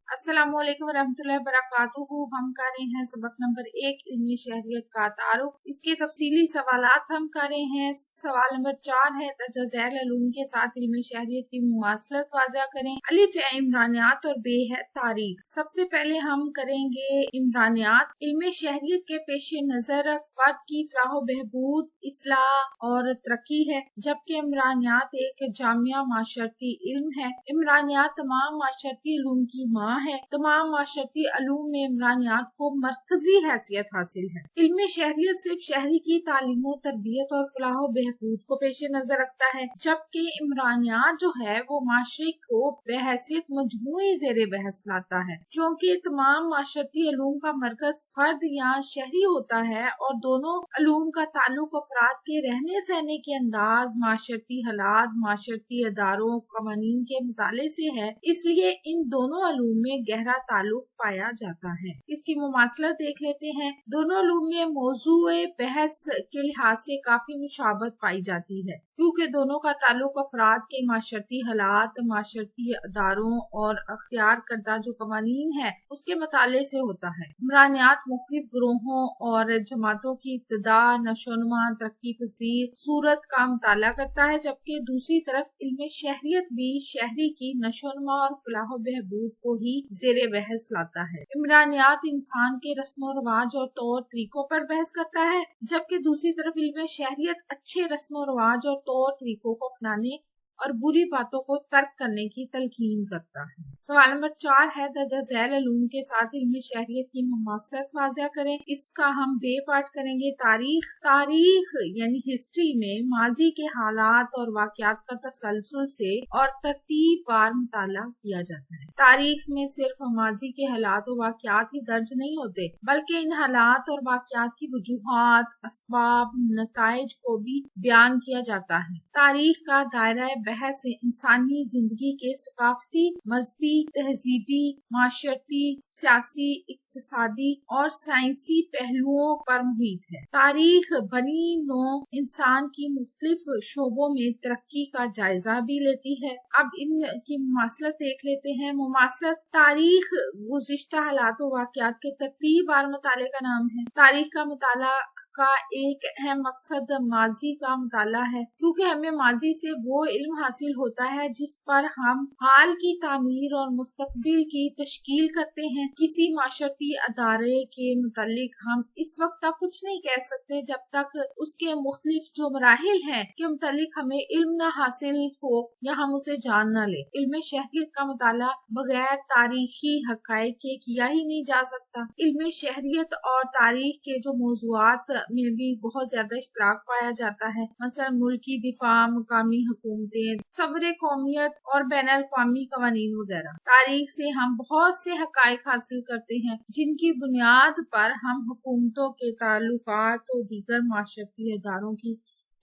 अस्सलाम वालेकुम रहमतुल्लाहि वबरकातुहू। हम कर रहे हैं सबक नंबर 1 इल्मी शहरियत का तारुफ। इसके तफसीली सवालात हम कर रहे हैं। सवाल नंबर 4 है दर्जा झैल उलूम के साथ इल्मी शहरियत की मुमासलत वाज़ा करें। अलिफ है इमरानियात और बे है तारीख। सबसे पहले हम करेंगे इमरानियात। इल्मी शहरियत के पेश नजर फर्द की फलाह बहबूद, इस्लाह और तरक्की है, जबकि इमरानियात एक जामिया माशरती इल्म है। इमरानियात तमाम माशरती इल्म की माँ है। तमाम माशरती अलूम में इमरानियात को मरकजी हैसियत हासिल है। इल्म शहरियत सिर्फ शहरी की तालीम और तरबियत और फलाह बहबूद को पेश नजर रखता है, जबकि इमरानियात जो है वो माशरे को बहैसियत मजमूई ज़ेरे बहस लाता है। चूँकि तमाम माशरती अलूम का मरकज फर्द या शहरी होता है और दोनों अलूम का ताल्लुक अफराद के रहने सहने के अंदाज, माशरती हालात, माशरती अदारों, कवानीन के मुताले से है, इसलिए इन दोनों अलूम में गहरा ताल्लुक पाया जाता है। इसकी मुमासलत देख लेते हैं। दोनों अलूम में मौजूए बहस के लिहाज से काफी मुशाबत पाई जाती है, क्योंकि दोनों का ताल्लुक अफराद के माशरती हालात, माशरती अदारों और अख्तियार करदा जो कवानीन है उसके मुताले से होता है। इमरानियात मुख्तलिफ ग्रोहों और जमातों की इब्तिदा, नशोनुमा, तरक्की पसीर सूरत का मुताला करता है, जबकि दूसरी तरफ इल्म शहरियत भी शहरी की नशोनुमा और फलाह बहबूद को ही ज़ेरे बहस लाता है। इमरानियात इंसान के रस्म और रवाज और तौर तरीकों पर बहस करता है, जबकि दूसरी तरफ इल्म शहरियत अच्छे रस्म और रवाज और तौर तरीकों को अपनाने और बुरी बातों को तर्क करने की तलकीन करता है। सवाल नंबर 4 है दर्जा झैल उलूम के साथ इल्म शहरियत की मुमासलत वाज़ा करें। इसका हम बे पार्ट करेंगे। तारीख यानी हिस्ट्री में माजी के हालात और वाक़यात का तसलसल से और तरतीब वार मुताला किया जाता है। तारीख में सिर्फ माजी के हालात और वाक़यात ही दर्ज नहीं होते, बल्कि इन हालात और वाक़यात की वजूहात, असबाब, नताइज को भी बयान किया जाता है। तारीख का दायरा बहस इंसानी जिंदगी के सकाफती, मजहबी, तहजीबी, माशरती, सियासी, इक्तिसादी और साइंसी पहलुओं पर मुहित है। तारीख बनी नौ इंसान की मुख्तलिफ शोबों में तरक्की का जायजा भी लेती है। अब इनकी मुमासलत देख लेते हैं। मुमासलत तारीख गुज़िश्ता हालात और वाक़यात के तरतीब वार मुताले का नाम है। तारीख का मुताला का एक अहम मकसद माजी का मुताला है, क्योंकि हमें माजी से वो इल्म हासिल होता है जिस पर हम हाल की तामीर और मुस्तकबिल की तश्कील करते हैं। किसी माशरती अदारे के मुतालिक हम इस वक्त तक कुछ नहीं कह सकते जब तक उसके मुख्तलिफ जो मराहिल हैं के मुतालिक हमें इल्म न हासिल हो या हम उसे जान न ले। इल्म शहरियत का मुताला बगैर तारीखी हकायक के किया ही नहीं जा सकता। इल्म शहरियत और तारीख के जो मौज़ूआत में भी बहुत ज्यादा इश्तराक पाया जाता है, मसलन मुल्की दिफा, मुकामी हुकूमतें, सब्र कौमियत और बैनुल अक़वामी कवानीन वगैरह। तारीख से हम बहुत से हकायक हासिल करते हैं, जिनकी बुनियाद पर हम हुकूमतों के ताल्लुकात और दीगर माशरती इदारों की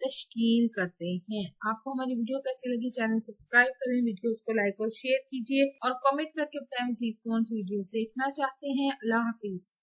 तश्कील करते हैं। आपको हमारी वीडियो कैसी लगी? चैनल सब्सक्राइब करें, वीडियोस को लाइक और शेयर कीजिए और कमेंट करके बताएं मज़ीद कौन सी वीडियोस देखना चाहते हैं। अल्लाह हाफिज।